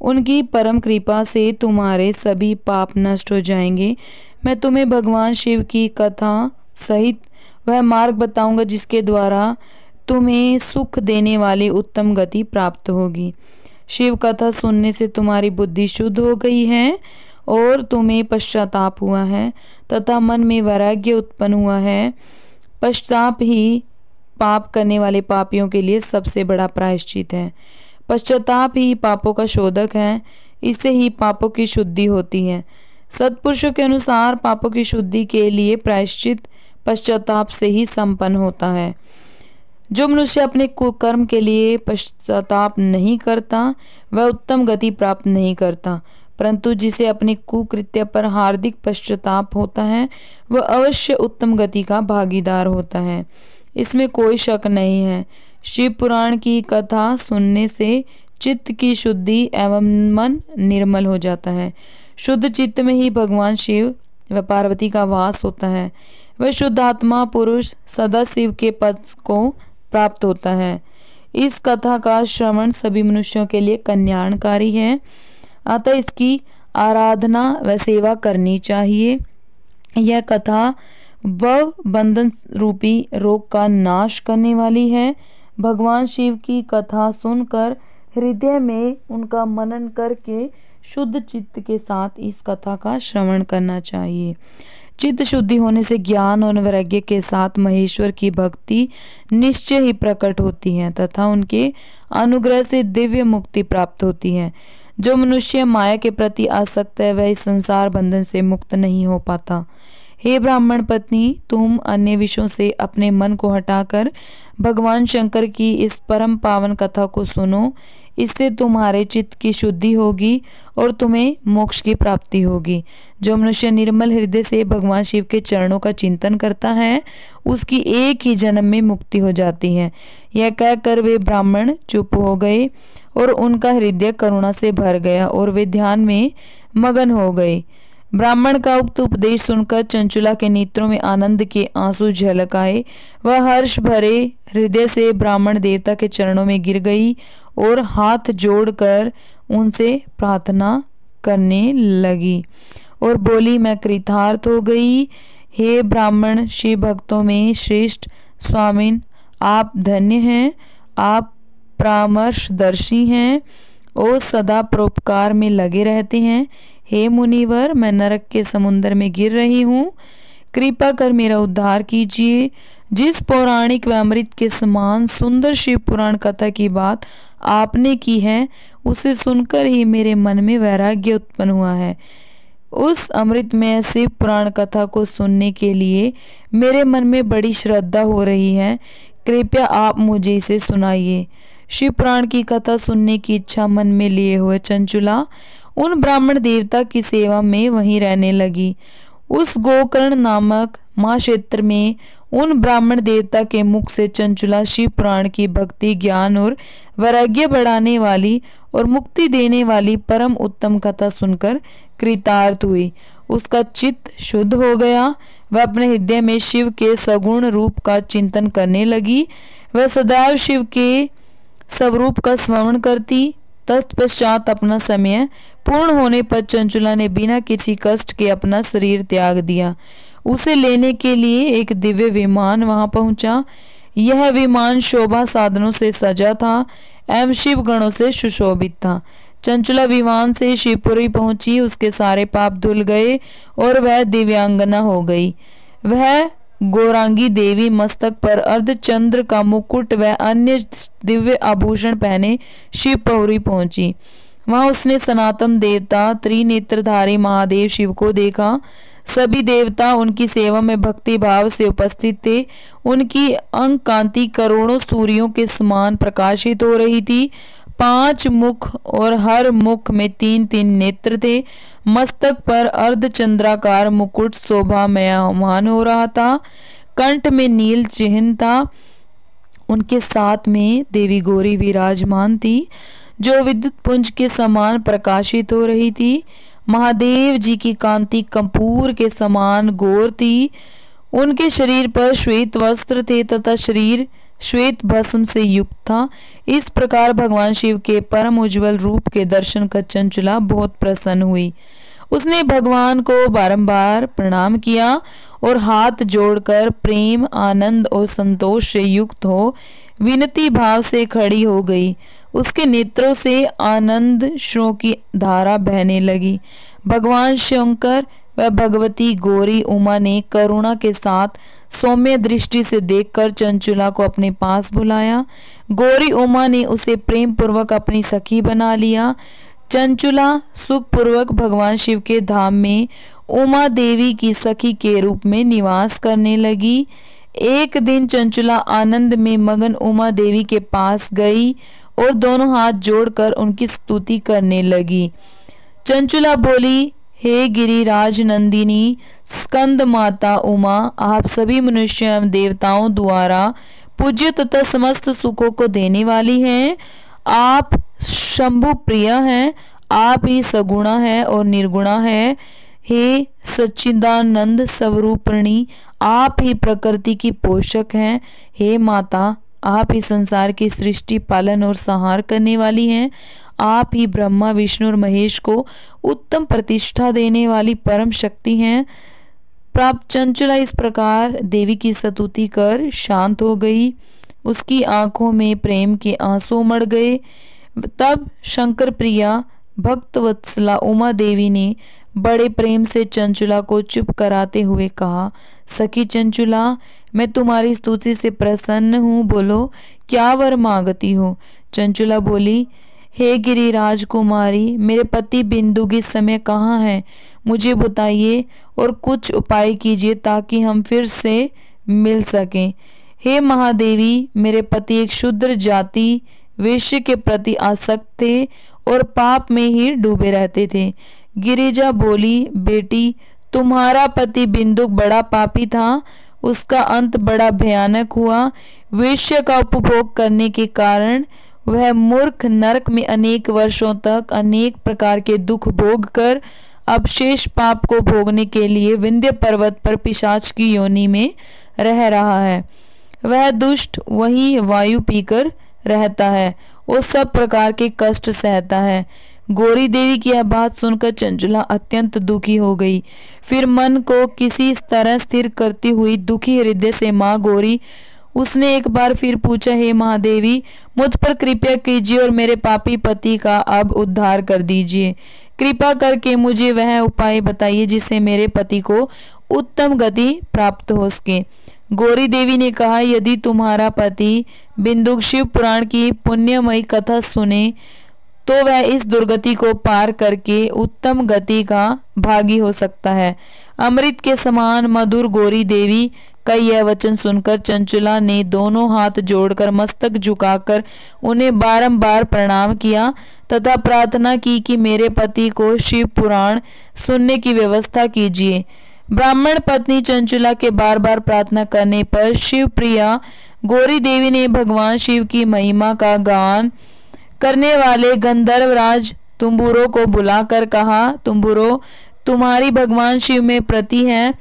उनकी परम कृपा से तुम्हारे सभी पाप नष्ट हो जाएंगे। मैं तुम्हें भगवान शिव की कथा सहित वह मार्ग बताऊंगा जिसके द्वारा तुम्हें सुख देने वाली उत्तम गति प्राप्त होगी। शिव कथा सुनने से तुम्हारी बुद्धि शुद्ध हो गई है और तुम्हें पश्चाताप हुआ है तथा मन में वैराग्य उत्पन्न हुआ है। पश्चाताप ही पाप करने वाले पापियों के लिए सबसे बड़ा प्रायश्चित है। पश्चाताप ही पापों का शोधक है। इससे ही पापों की शुद्धि होती है। सत्पुरुषों के अनुसार पापों की शुद्धि के लिए प्रायश्चित पश्चाताप से ही संपन्न होता है। जो मनुष्य अपने कुकर्म के लिए पश्चाताप नहीं करता वह उत्तम गति प्राप्त नहीं करता, परंतु जिसे अपने कुकृत्य पर हार्दिक पश्चाताप होता है वह अवश्य उत्तम गति का भागीदार होता है। इसमें कोई शक नहीं है। शिव पुराण की कथा सुनने से चित्त की शुद्धि एवं मन निर्मल हो जाता है। शुद्ध चित्त में ही भगवान शिव व पार्वती का वास होता है। वह शुद्ध आत्मा पुरुष सदा शिव के पद को प्राप्त होता है। इस कथा का श्रवण सभी मनुष्यों के लिए कल्याणकारी है, अतः इसकी आराधना व सेवा करनी चाहिए। यह कथा भव बंधन रूपी रोग का नाश करने वाली है। भगवान शिव की कथा सुनकर हृदय में उनका मनन करके शुद्ध चित्त के साथ इस कथा का श्रवण करना चाहिए। चित्त शुद्धि होने से ज्ञान और वैराग्य के साथ महेश्वर की भक्ति निश्चय ही प्रकट होती है तथा उनके अनुग्रह से दिव्य मुक्ति प्राप्त होती है। जो मनुष्य माया के प्रति आसक्त है वह इस संसार बंधन से मुक्त नहीं हो पाता। हे ब्राह्मण पत्नी, तुम अन्य विषयों से अपने मन को हटाकर भगवान शंकर की इस परम पावन कथा को सुनो। इससे तुम्हारे चित्त की शुद्धि होगी और तुम्हें मोक्ष की प्राप्ति होगी। जो मनुष्य निर्मल हृदय से भगवान शिव के चरणों का चिंतन करता है, उसकी एक ही जन्म में मुक्ति हो जाती है। यह कहकर वे ब्राह्मण चुप हो गए और उनका हृदय करुणा से भर गया और वे ध्यान में मगन हो गए। ब्राह्मण का उक्त उपदेश सुनकर चंचुला के नेत्रों में आनंद के आंसू झलक आए। वह हर्ष भरे हृदय से ब्राह्मण देवता के चरणों में गिर गई और हाथ जोड़कर उनसे प्रार्थना करने लगी और बोली, मैं कृतार्थ हो गई। हे ब्राह्मण शिव भक्तों में श्रेष्ठ स्वामिन, आप धन्य हैं, आप परामर्शदर्शी हैं और सदा परोपकार में लगे रहते हैं। हे मुनिवर, मैं नरक के समुद्र में गिर रही हूँ, कृपा कर मेरा उद्धार कीजिए। जिस पौराणिक व अमृत के समान सुंदर शिव पुराण कथा की बात आपने की है, उसे सुनकर ही मेरे मन में वैराग्य उत्पन्न हुआ है। उस अमृतमय शिव पुराण कथा को सुनने के लिए मेरे मन में बड़ी श्रद्धा हो रही है। कृपया आप मुझे इसे सुनाइए। शिव पुराण की कथा सुनने की इच्छा मन में लिए हुए चंचुला उन ब्राह्मण देवता की सेवा में वहीं रहने लगी। उस गोकर्ण नामक महाक्षेत्र में उन ब्राह्मण देवता के मुख से चंचुला शिव पुराण की भक्ति, ज्ञान और वैराग्य बढ़ाने वाली और मुक्ति देने वाली परम उत्तम कथा सुनकर कृतार्थ हुई। उसका चित्त शुद्ध हो गया। वह अपने हृदय में शिव के सगुण रूप का चिंतन करने लगी। वह सदैव शिव के स्वरूप का स्मरण करती। तत्पश्चात अपना समय पूर्ण होने पर चंचुला ने बिना किसी कष्ट के अपना शरीर त्याग दिया। उसे लेने के लिए एक दिव्य विमान वहां पहुंचा। यह विमान शोभा साधनों से सजा था एवं शिव गणों से सुशोभित था। चंचुला विमान से शिवपुरी पहुंची। उसके सारे पाप धुल गए और वह दिव्यांगना हो गई। वह गौरांगी देवी मस्तक पर अर्धचंद्र का मुकुट व अन्य दिव्य आभूषण पहने शिवपुरी पहुंची। वहां उसने सनातन देवता त्रिनेत्रधारी महादेव शिव को देखा। सभी देवता उनकी सेवा में भक्ति भाव से उपस्थित थे। उनकी अंग कांति करोड़ों सूर्यों के समान प्रकाशित हो रही थी। 5 मुख और हर मुख में 3-3 नेत्र थे। मस्तक पर अर्धचंद्राकार मुकुट शोभायमान हो रहा था। कंठ में नील चिन्ह था। उनके साथ में देवी गौरी विराजमान थी, जो विद्युत पुंज के समान प्रकाशित हो रही थी। महादेव जी की कांति कपूर के समान गौर थी। उनके शरीर पर श्वेत वस्त्र थे तथा शरीर श्वेत भस्म से युक्त था। इस प्रकार भगवान शिव के परम उज्जवल रूप के दर्शन कर चंचुला बहुत प्रसन्न हुई। उसने भगवान को बारंबार प्रणाम किया और हाथ जोड़कर प्रेम, आनंद और संतोष से युक्त हो विनती भाव से खड़ी हो गई। उसके नेत्रों से आनंद श्रों की धारा बहने लगी। भगवान शंकर व भगवती गौरी उमा ने करुणा के साथ सौम्य दृष्टि से देखकर चंचुला को अपने पास बुलाया। गौरी उमा ने उसे प्रेम पूर्वक अपनी सखी बना लिया। चंचुला सुख पूर्वक भगवान शिव के धाम में उमा देवी की सखी के रूप में निवास करने लगी। एक दिन चंचुला आनंद में मगन उमा देवी के पास गई और दोनों हाथ जोड़कर उनकी स्तुति करने लगी। चंचुला बोली, हे गिरिराज नंदिनी स्कंद माता उमा, आप सभी मनुष्य एवं देवताओं द्वारा पूज्य तथा समस्त सुखों को देने वाली हैं। आप शंभु प्रिय हैं। आप ही सगुणा है और निर्गुणा है। हे सच्चिदानंद स्वरूपिणी, आप ही प्रकृति की पोषक हैं। हे माता, आप ही संसार की सृष्टि, पालन और संहार करने वाली हैं। आप ही ब्रह्मा, विष्णु और महेश को उत्तम प्रतिष्ठा देने वाली परम शक्ति हैं। प्राप्त चंचुला इस प्रकार देवी की स्तुति कर शांत हो गई। उसकी आंखों में प्रेम के आंसू उमड़ गए। तब शंकर प्रिया भक्त वत्सला उमा देवी ने बड़े प्रेम से चंचुला को चुप कराते हुए कहा, सखी चंचुला, मैं तुम्हारी स्तुति से प्रसन्न हूँ। बोलो, क्या वर मांगती हो? चंचुला बोली, हे गिरिराज कुमारी, मेरे पति बिंदु इस समय कहाँ हैं? मुझे बताइए और कुछ उपाय कीजिए ताकि हम फिर से मिल सकें। हे महादेवी, मेरे पति एक शूद्र जाति वेश्य के प्रति आसक्त थे और पाप में ही डूबे रहते थे। गिरिजा बोली, बेटी, तुम्हारा पति बिंदु बड़ा पापी था, उसका अंत बड़ा भयानक हुआ। वेश्य का उपभोग करने के कारण वह मूर्ख नरक में अनेक वर्षों तक अनेक प्रकार के दुख भोग कर अब शेष पाप को भोगने के लिए विंध्य पर्वत पर पिशाच की योनि में रह रहा है। वह दुष्ट वहीं वायु पीकर रहता है और सब प्रकार के कष्ट सहता है। गौरी देवी की यह बात सुनकर चंचला अत्यंत दुखी हो गई। फिर मन को किसी तरह स्थिर करती हुई दुखी हृदय से माँ गौरी उसने एक बार फिर पूछा, हे महादेवी, मुझ पर कृपा कीजिए और मेरे पापी पति का अब उद्धार कर दीजिए। कृपा करके मुझे वह उपाय बताइए जिससे मेरे पति को उत्तम गति प्राप्त हो सके। गौरी देवी ने कहा, यदि तुम्हारा पति बिंदु शिव पुराण की पुण्यमयी कथा सुने तो वह इस दुर्गति को पार करके उत्तम गति का भागी हो सकता है। अमृत के समान मधुर गौरी देवी का यह वचन सुनकर चंचला ने दोनों हाथ जोड़कर मस्तक झुकाकर उन्हें बारंबार प्रणाम किया तथा प्रार्थना की कि मेरे पति को शिव पुराण सुनने की व्यवस्था कीजिए। ब्राह्मण पत्नी चंचला के बार बार प्रार्थना करने पर शिव प्रिया गौरी देवी ने भगवान शिव की महिमा का गान करने वाले गंधर्वराज तुम्बुरो को बुलाकर कहा, तुम्बुरो, तुम्हारी भगवान शिव में प्रति है।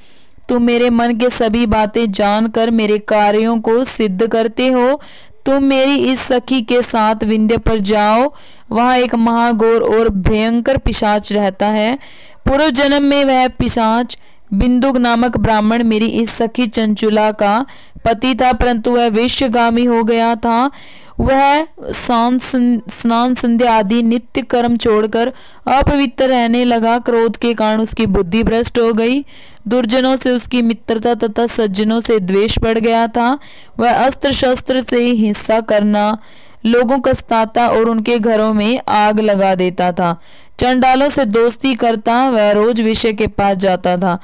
तुम मेरे मन के सभी बातें जानकर मेरे कार्यों को सिद्ध करते हो। तुम मेरी इस सखी के साथ विंध्य पर जाओ, वहां एक महाघोर और भयंकर पिशाच रहता है। पूर्व जन्म में वह पिशाच बिंदुक नामक ब्राह्मण मेरी इस सखी चंचुला का पति था, परंतु वह वेश्यगामी हो गया था। वह स्नान संध्या आदि नित्य कर्म छोड़कर अपवित्र रहने लगा। क्रोध के कारण उसकी बुद्धि भ्रष्ट हो गई। दुर्जनों से उसकी मित्रता तथा सज्जनों से द्वेष बढ़ गया था। वह अस्त्र शस्त्र से हिंसा करना, लोगों को सताता और उनके घरों में आग लगा देता था। चंडालों से दोस्ती करता, वह रोज विषय के पास जाता था।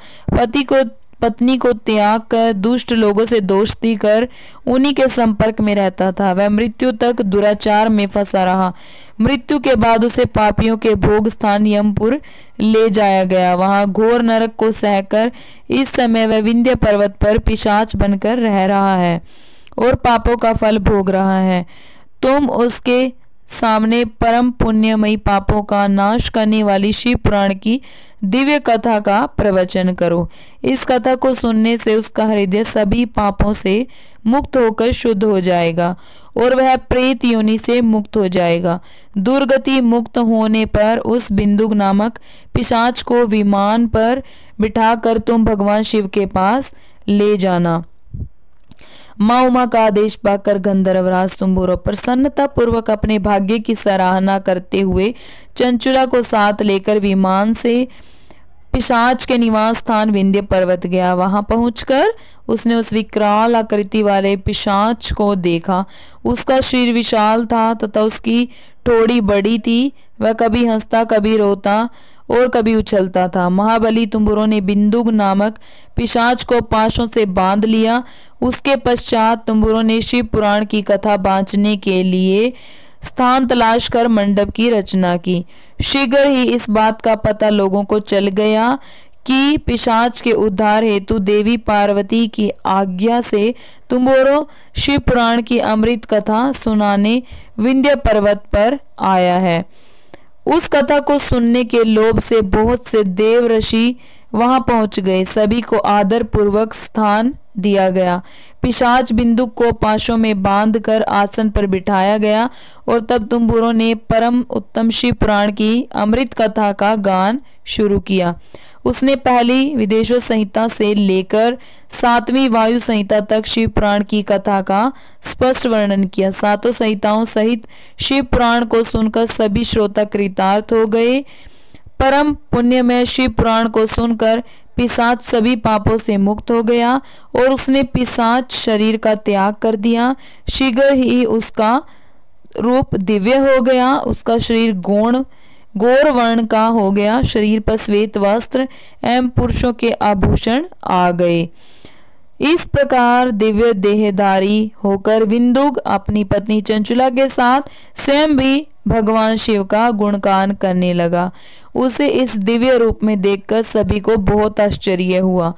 पत्नी को त्याग कर दुष्ट लोगों से दोस्ती कर उन्हीं के संपर्क में रहता था। वह मृत्यु तक दुराचार में फंसा रहा। मृत्यु के बाद उसे पापियों के भोग स्थान यमपुर ले जाया गया। वहां घोर नरक को सहकर इस समय वह विंध्य पर्वत पर पिशाच बनकर रह रहा है और पापों का फल भोग रहा है। तुम उसके सामने परम पुण्यमयी पापों का नाश करने वाली शिव पुराण की दिव्य कथा का प्रवचन करो। इस कथा को सुनने से उसका हृदय सभी पापों से मुक्त होकर शुद्ध हो जाएगा और वह प्रेत योनि से मुक्त हो जाएगा। दुर्गति मुक्त होने पर उस बिंदु नामक पिशाच को विमान पर बिठाकर तुम भगवान शिव के पास ले जाना। माँ उमा का आदेश पाकर गंधर्वराज तुम्बुरो प्रसन्नता पूर्वक अपने भाग्य की सराहना करते हुए चंचुला को साथ लेकर विमान से पिशाच के निवास स्थान विंध्य पर्वत गया। वहां पहुंचकर उसने उस विकराल आकृति वाले पिशाच को देखा। उसका शरीर विशाल था तथा उसकी ठोड़ी बड़ी थी। वह कभी हंसता, कभी रोता और कभी उछलता था। महाबली तुम्बुरो ने बिंदुक नामक पिशाच को पाशों से बांध लिया। उसके पश्चात तुम्बुरो ने शिव पुराण की कथा बांचने के लिए स्थान तलाश कर मंडप की रचना की। शीघ्र ही इस बात का पता लोगों को चल गया कि पिशाच के उद्धार हेतु देवी पार्वती की आज्ञा से तुम्बुरो शिव पुराण की अमृत कथा सुनाने विंध्य पर्वत पर आया है। उस कथा को सुनने के लोभ से बहुत से देव ऋषि वहां पहुंच गए। सभी को आदर पूर्वक स्थान दिया गया। पिशाच बिंदुक को पाशों में बांधकर आसन पर बिठाया गया और तब तुम्बुरो ने परम उत्तम शिव पुराण की अमृत कथा का गान शुरू किया। उसने पहली विदेशो संहिता से लेकर 7वीं वायु संहिता तक शिव पुराण की कथा का स्पष्ट वर्णन किया। सातों संहिताओं सहित शिव पुराण को सुनकर सभी श्रोता कृतार्थ हो गए। परम पुण्यमय शिव पुराण को सुनकर पिशाच सभी पापों से मुक्त हो गया और उसने पिशाच शरीर का त्याग कर दिया। शीघ्र ही उसका रूप दिव्य हो गया, उसका शरीर गौर वर्ण का हो गया, शरीर पर श्वेत वस्त्र एवं पुरुषों के आभूषण आ गए। इस प्रकार दिव्य देहधारी होकर विंदुक अपनी पत्नी चंचुला के साथ स्वयं भी भगवान शिव का गुणगान करने लगा। उसे इस दिव्य रूप में देखकर सभी को बहुत आश्चर्य हुआ।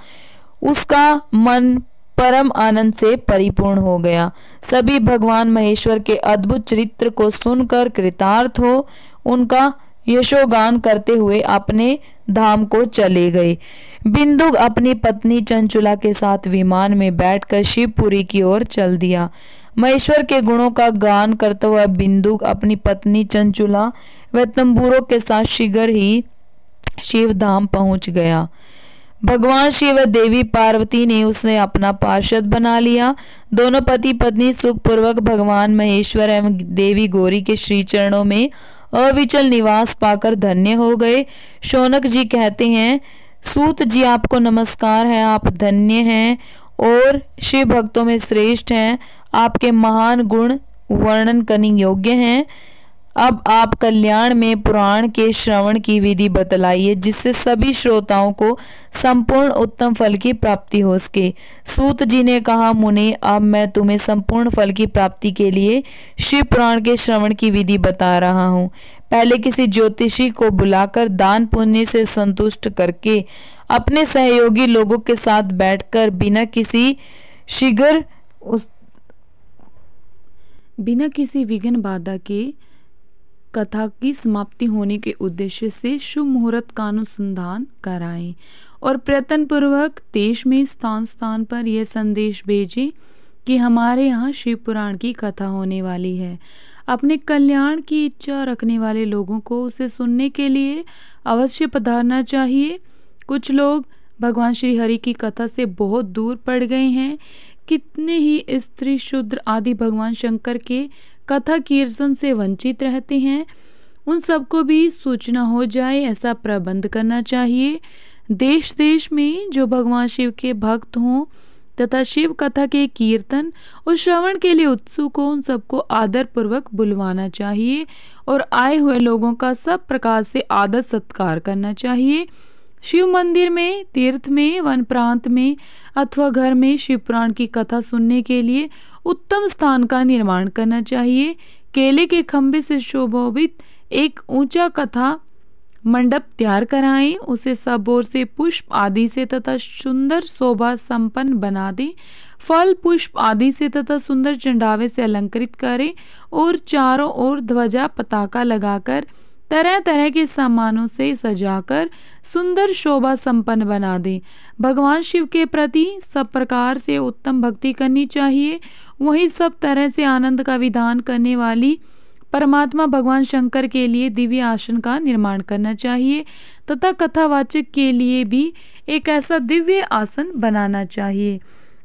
उसका मन परम आनंद से परिपूर्ण हो गया। सभी भगवान महेश्वर के अद्भुत चरित्र को सुनकर कृतार्थ हो उनका यशोगान करते हुए अपने धाम को चले गए। बिंदुक अपनी पत्नी चंचुला के साथ विमान में बैठकर शिवपुरी की ओर चल दिया। महेश्वर के गुणों का गान करता हुआ बिंदुक अपनी पत्नी चंचुला व तंबूरों के साथ शीघ्र ही शिव धाम पहुंच गया। भगवान शिव व देवी पार्वती ने उसे अपना पार्षद बना लिया। दोनों पति पत्नी सुखपूर्वक भगवान महेश्वर एवं देवी गौरी के श्री चरणों में अविचल निवास पाकर धन्य हो गए। शौनक जी कहते हैं, सूत जी आपको नमस्कार है, आप धन्य हैं और शिव भक्तों में श्रेष्ठ हैं। आपके महान गुण वर्णन करने योग्य हैं। अब आप कल्याण में पुराण के श्रवण की विधि बतलाइए जिससे सभी श्रोताओं को संपूर्ण उत्तम फल की प्राप्ति हो सके। सूत जी ने कहा, मुनि अब मैं तुम्हें संपूर्ण फल की प्राप्ति के लिए शिव पुराण के श्रवण की विधि बता रहा हूँ। पहले किसी ज्योतिषी को बुलाकर दान पुण्य से संतुष्ट करके अपने सहयोगी लोगों के साथ बैठकर बिना किसी विघ्न बाधा के कथा की समाप्ति होने के उद्देश्य से शुभ मुहूर्त का अनुसंधान कराएं और प्रयत्न पूर्वक देश में स्थान स्थान पर यह संदेश भेजें कि हमारे यहाँ शिव पुराण की कथा होने वाली है। अपने कल्याण की इच्छा रखने वाले लोगों को उसे सुनने के लिए अवश्य पधारना चाहिए। कुछ लोग भगवान श्री हरि की कथा से बहुत दूर पड़ गए हैं। कितने ही स्त्री शूद्र आदि भगवान शंकर के कथा कीर्तन से वंचित रहते हैं। उन सबको भी सूचना हो जाए ऐसा प्रबंध करना चाहिए। देश देश में जो भगवान शिव के भक्त हों तथा शिव कथा के कीर्तन और श्रवण के लिए उत्सुक हो उन सबको आदर पूर्वक बुलवाना चाहिए और आए हुए लोगों का सब प्रकार से आदर सत्कार करना चाहिए। शिव मंदिर में, तीर्थ में, वन प्रांत में अथवा घर में शिव पुराण की कथा सुनने के लिए उत्तम स्थान का निर्माण करना चाहिए। केले के खंभे से शोभित एक ऊंचा कथा मंडप तैयार कराएं, उसे सब ओर से पुष्प आदि से तथा सुंदर शोभा संपन्न बना दें। फल पुष्प आदि से तथा सुंदर चंडावे से अलंकृत करें और चारों ओर ध्वजा पताका लगाकर तरह तरह के सामानों से सजाकर सुंदर शोभा संपन्न बना दें। भगवान शिव के प्रति सब प्रकार से उत्तम भक्ति करनी चाहिए। वहीं सब तरह से आनंद का विधान करने वाली परमात्मा भगवान शंकर के लिए दिव्य आसन का निर्माण करना चाहिए तथा कथावाचक के लिए भी एक ऐसा दिव्य आसन बनाना चाहिए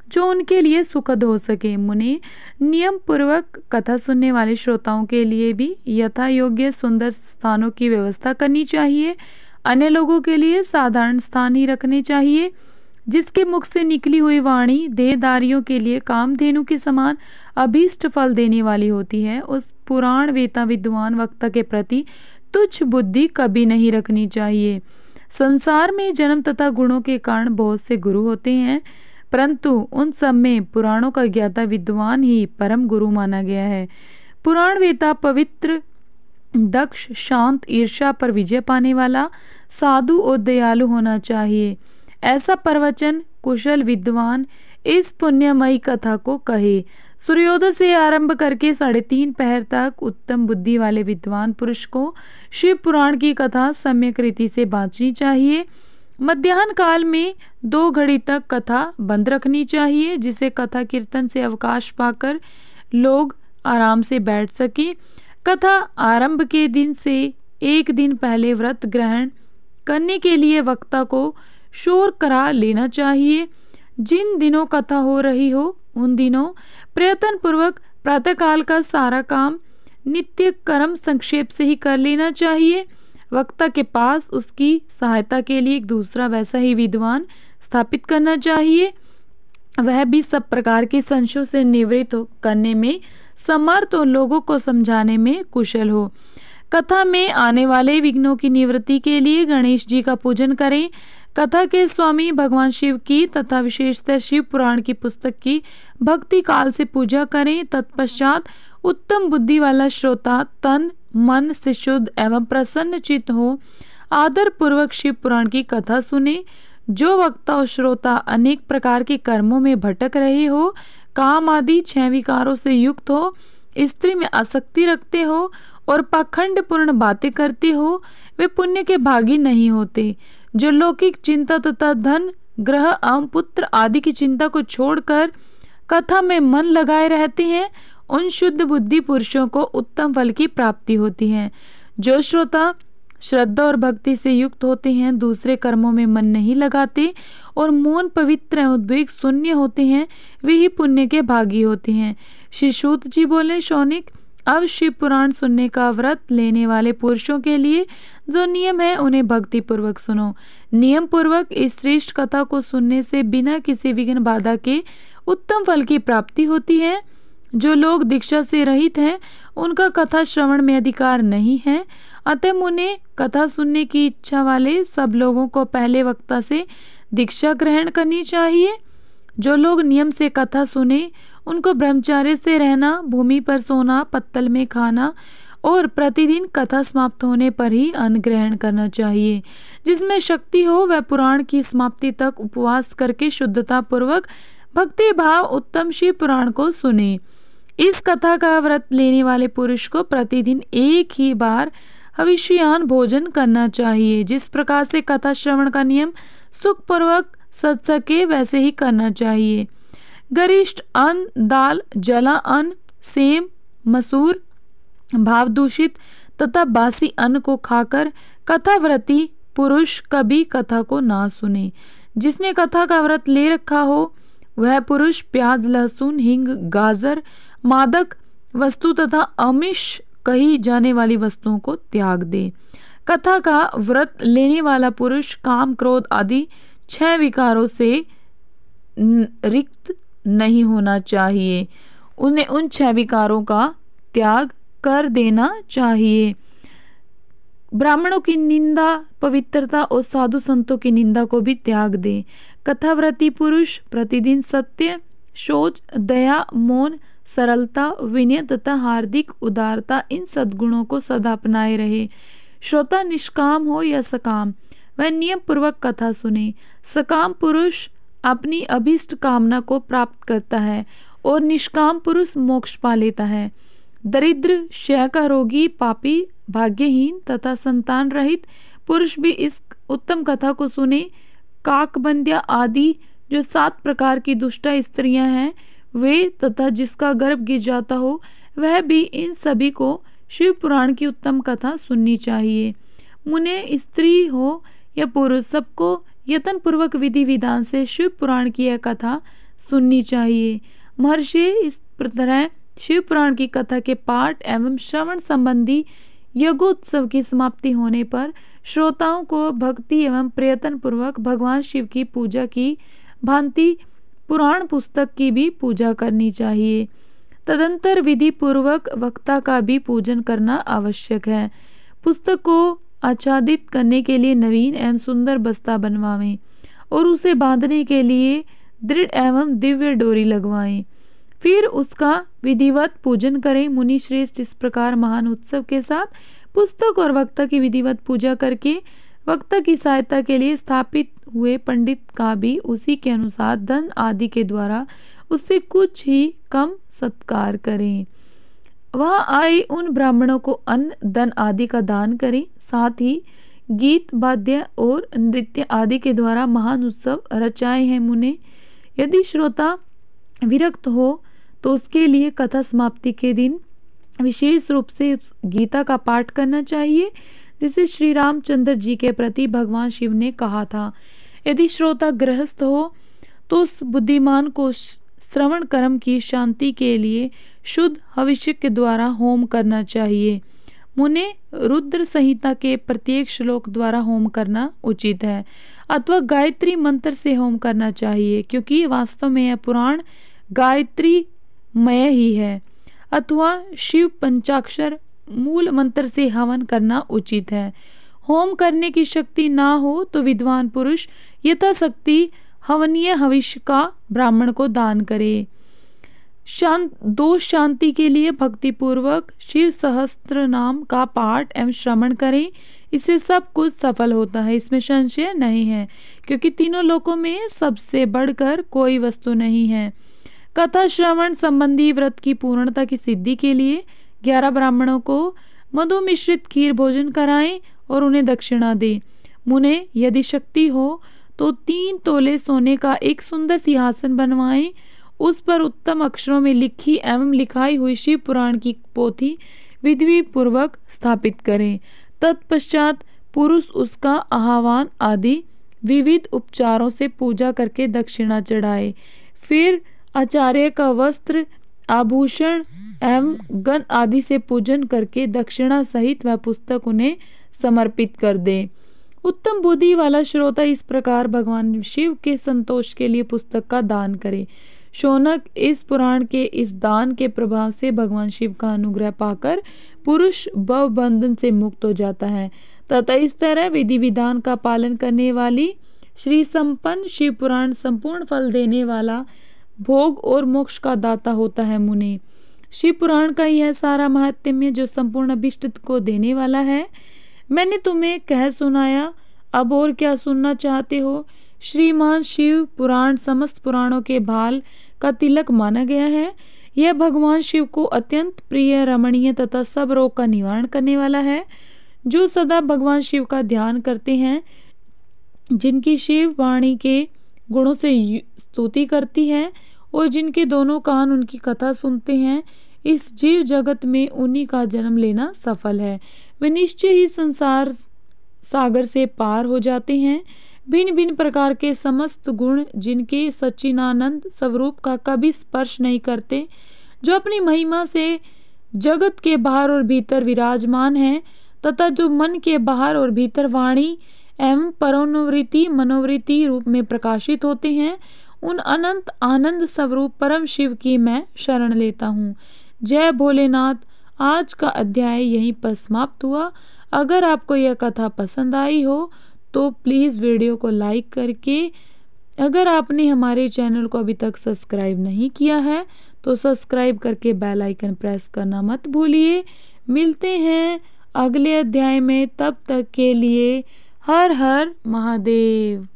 जो उनके लिए सुखद हो सके। मुने नियम पूर्वक कथा सुनने वाले श्रोताओं के लिए भी यथा योग्य सुंदर स्थानों की व्यवस्था करनी चाहिए। अन्य लोगों के लिए साधारण स्थान ही रखने चाहिए। जिसके मुख से निकली हुई वाणी देहधारियों के लिए कामधेनु के समान अभीष्ट फल देने वाली होती है, उस पुराण वेता विद्वान वक्ता के प्रति तुच्छ बुद्धि कभी नहीं रखनी चाहिए। संसार में जन्म तथा गुणों के कारण बहुत से गुरु होते हैं, परंतु उन सब में पुराणों का ज्ञाता विद्वान ही परम गुरु माना गया है। पुराण वेता पवित्र, दक्ष, शांत, ईर्ष्या पर विजय पाने वाला, साधु और दयालु होना चाहिए। ऐसा प्रवचन कुशल विद्वान इस पुण्यमयी कथा को कहे। सूर्योदय से आरंभ करके 3:30 पहर तक उत्तम बुद्धि वाले विद्वान पुरुष को शिव पुराण की कथा सम्यक रीति से बांचनी चाहिए। मध्याह्न काल में 2 घड़ी तक कथा बंद रखनी चाहिए, जिसे कथा कीर्तन से अवकाश पाकर लोग आराम से बैठ सके। कथा आरंभ के दिन से 1 दिन पहले व्रत ग्रहण करने के लिए वक्ता को शोर करा लेना चाहिए। जिन दिनों कथा हो रही हो उन दिनों प्रयत्न पूर्वक प्रातःकाल का सारा काम नित्य कर्म संक्षेप से ही कर लेना चाहिए। वक्ता के पास उसकी सहायता के लिए एक दूसरा वैसा ही विद्वान स्थापित करना चाहिए। वह भी सब प्रकार के संशयों से निवृत्त करने में समर्थ और लोगों को समझाने में कुशल हो। कथा में आने वाले विघ्नों की निवृत्ति के लिए गणेश जी का पूजन करें। कथा के स्वामी भगवान शिव की तथा विशेषतः शिव पुराण की पुस्तक की भक्ति काल से पूजा करें। तत्पश्चात उत्तम बुद्धि वाला श्रोता तन मन से शुद्ध एवं प्रसन्न चित्त हो आदर पूर्वक शिव पुराण की कथा सुने। जो वक्ता और श्रोता अनेक प्रकार के कर्मों में भटक रहे हो, काम आदि 6 विकारों से युक्त हो, स्त्री में आसक्ति रखते हो और पाखंड पूर्ण बातें करते हो, वे पुण्य के भागी नहीं होते। जो लौकिक चिंता तथा धन ग्रह एवं पुत्र आदि की चिंता को छोड़कर कथा में मन लगाए रहते हैं, उन शुद्ध बुद्धि पुरुषों को उत्तम फल की प्राप्ति होती है। जो श्रोता श्रद्धा और भक्ति से युक्त होते हैं, दूसरे कर्मों में मन नहीं लगाते और मौन पवित्र एवं उद्वेग शून्य होते हैं, वे ही पुण्य के भागी होते हैं। श्री सूत जी बोले, शौनिक, अब शिव पुराण सुनने का व्रत लेने वाले पुरुषों के लिए जो नियम है उन्हें भक्ति पूर्वक सुनो। नियम पूर्वक इस श्रेष्ठ कथा को सुनने से बिना किसी विघ्न बाधा के उत्तम फल की प्राप्ति होती है। जो लोग दीक्षा से रहित हैं, उनका कथा श्रवण में अधिकार नहीं है। अतः मुने कथा सुनने की इच्छा वाले सब लोगों को पहले वक्ता से दीक्षा ग्रहण करनी चाहिए। जो लोग नियम से कथा सुने, उनको ब्रह्मचार्य से रहना, भूमि पर सोना, पत्तल में खाना और प्रतिदिन कथा समाप्त होने पर ही अन्न ग्रहण करना चाहिए। जिसमें शक्ति हो वह पुराण की समाप्ति तक उपवास करके शुद्धता पूर्वक भक्ति भाव उत्तम शिव पुराण को सुने। इस कथा का व्रत लेने वाले पुरुष को प्रतिदिन एक ही बार हविष्यान भोजन करना चाहिए। जिस प्रकार से कथा श्रवण का नियम सुखपूर्वक सज सके वैसे ही करना चाहिए। गरिष्ठ अन्न, दाल, जला अन्न, सेम, मसूर, भाव दूषित तथा बासी अन्न को खाकर कथाव्रती पुरुष कभी कथा को ना सुने। जिसने कथा का व्रत ले रखा हो वह पुरुष प्याज, लहसुन, हिंग, गाजर, मादक वस्तु तथा आमिष कही जाने वाली वस्तुओं को त्याग दे। कथा का व्रत लेने वाला पुरुष काम, क्रोध आदि 6 विकारों से रिक्त नहीं होना चाहिए। उन्हें उन 6 विकारों का त्याग कर देना चाहिए। ब्राह्मणों की निंदा, पवित्रता और साधु संतों की निंदा को भी त्याग दे। कथाव्रती पुरुष प्रतिदिन सत्य, शौच, दया, मौन, सरलता, विनय तथा हार्दिक उदारता इन सद्गुणों को सदा अपनाए रहे। श्रोता निष्काम हो या सकाम, वह नियम पूर्वक कथा सुने। सकाम पुरुष अपनी अभीष्ट कामना को प्राप्त करता है और निष्काम पुरुष मोक्ष पा लेता है। दरिद्र, क्षय का रोगी, पापी, भाग्यहीन तथा संतान रहित पुरुष भी इस उत्तम कथा को सुने। काकबंदिया आदि जो 7 प्रकार की दुष्टा स्त्रियां हैं वे तथा जिसका गर्भ गिर जाता हो वह भी इन सभी को शिव पुराण की उत्तम कथा सुननी चाहिए। मुने स्त्री हो या पुरुष सबको यत्न पूर्वक विधि विधान से शिव पुराण की यह कथा सुननी चाहिए। महर्षि इस तरह शिव पुराण की कथा के पाठ एवं श्रवण संबंधी यज्ञोत्सव की समाप्ति होने पर श्रोताओं को भक्ति एवं प्रयत्न पूर्वक भगवान शिव की पूजा की भांति पुराण पुस्तक की भी पूजा करनी चाहिए। तदंतर विधि पूर्वक वक्ता का भी पूजन करना आवश्यक है। पुस्तक को आच्छादित करने के लिए नवीन एवं सुंदर बस्ता बनवाएं और उसे बांधने के लिए दृढ़ एवं दिव्य डोरी लगवाएं। फिर उसका विधिवत पूजन करें। मुनि श्रेष्ठ इस प्रकार महान उत्सव के साथ पुस्तक और वक्ता की विधिवत पूजा करके वक्ता की सहायता के लिए स्थापित हुए पंडित का भी उसी के अनुसार धन आदि के द्वारा उससे कुछ ही कम सत्कार करें। वह आए उन ब्राह्मणों को अन्न, धन आदि का दान करें। साथ ही गीत, वाद्य और नृत्य आदि के द्वारा महान उत्सव रचाए हैं। मुने यदि श्रोता विरक्त हो तो उसके लिए कथा समाप्ति के दिन विशेष रूप से गीता का पाठ करना चाहिए, जिसे श्री रामचंद्र जी के प्रति भगवान शिव ने कहा था। यदि श्रोता गृहस्थ हो तो उस बुद्धिमान को श्रवण कर्म की शांति के लिए शुद्ध हविष्य के द्वारा होम करना चाहिए। मुने रुद्र संहिता के प्रत्येक श्लोक द्वारा होम करना उचित है अथवा गायत्री मंत्र से होम करना चाहिए, क्योंकि वास्तव में यह पुराण गायत्री मय ही है। अथवा शिव पंचाक्षर मूल मंत्र से हवन करना उचित है। होम करने की शक्ति ना हो तो विद्वान पुरुष यथाशक्ति हवनीय हविष्य का ब्राह्मण को दान करे। दोष शांति के लिए भक्ति पूर्वक शिव सहस्त्र नाम का पाठ एवं श्रवण करें, इससे सब कुछ सफल होता है, इसमें संशय नहीं है, क्योंकि तीनों लोकों में सबसे बढ़कर कोई वस्तु नहीं है। कथा श्रवण संबंधी व्रत की पूर्णता की सिद्धि के लिए 11 ब्राह्मणों को मधु मिश्रित खीर भोजन कराएं और उन्हें दक्षिणा दें। मुने यदि शक्ति हो तो 3 तोले सोने का एक सुंदर सिंहासन बनवाएं, उस पर उत्तम अक्षरों में लिखी एवं लिखाई हुई शिव पुराण की पोथी विधि पूर्वक स्थापित करें। तत्पश्चात पुरुष उसका आह्वान आदि विविध उपचारों से पूजा करके दक्षिणा चढ़ाए। फिर आचार्य का वस्त्र आभूषण एवं गंध आदि से पूजन करके दक्षिणा सहित वह पुस्तक उन्हें समर्पित कर दे। उत्तम बुद्धि वाला श्रोता इस प्रकार भगवान शिव के संतोष के लिए पुस्तक का दान करे। शौनक इस पुराण के इस दान के प्रभाव से भगवान शिव का अनुग्रह पाकर पुरुष भव बंधन से मुक्त हो जाता है तथा इस तरह विधि विधान का पालन करने वाली श्री संपन्न शिव पुराण संपूर्ण फल देने वाला भोग और मोक्ष का दाता होता है। मुनि, शिव पुराण का यह सारा महात्म्य जो संपूर्ण अभिष्ट को देने वाला है, मैंने तुम्हें कह सुनाया। अब और क्या सुनना चाहते हो? श्रीमान शिव पुराण समस्त पुराणों के भाल का तिलक माना गया है। यह भगवान शिव को अत्यंत प्रिय, रमणीय तथा सब रोग का निवारण करने वाला है। जो सदा भगवान शिव का ध्यान करते हैं, जिनकी शिव वाणी के गुणों से स्तुति करती है और जिनके दोनों कान उनकी कथा सुनते हैं, इस जीव जगत में उन्हीं का जन्म लेना सफल है। वे निश्चय ही संसार सागर से पार हो जाते हैं। भिन्न भिन्न प्रकार के समस्त गुण जिनके सच्चिदानंद स्वरूप का कभी स्पर्श नहीं करते, जो अपनी महिमा से जगत के बाहर और भीतर विराजमान हैं तथा जो मन के बाहर और भीतर वाणी एवं परोनुवृत्ति मनोवृत्ति रूप में प्रकाशित होते हैं, उन अनंत आनंद स्वरूप परम शिव की मैं शरण लेता हूँ। जय भोलेनाथ। आज का अध्याय यहीं पर समाप्त हुआ। अगर आपको यह कथा पसंद आई हो तो प्लीज़ वीडियो को लाइक करके, अगर आपने हमारे चैनल को अभी तक सब्सक्राइब नहीं किया है तो सब्सक्राइब करके बेल आइकन प्रेस करना मत भूलिए। मिलते हैं अगले अध्याय में, तब तक के लिए हर हर महादेव।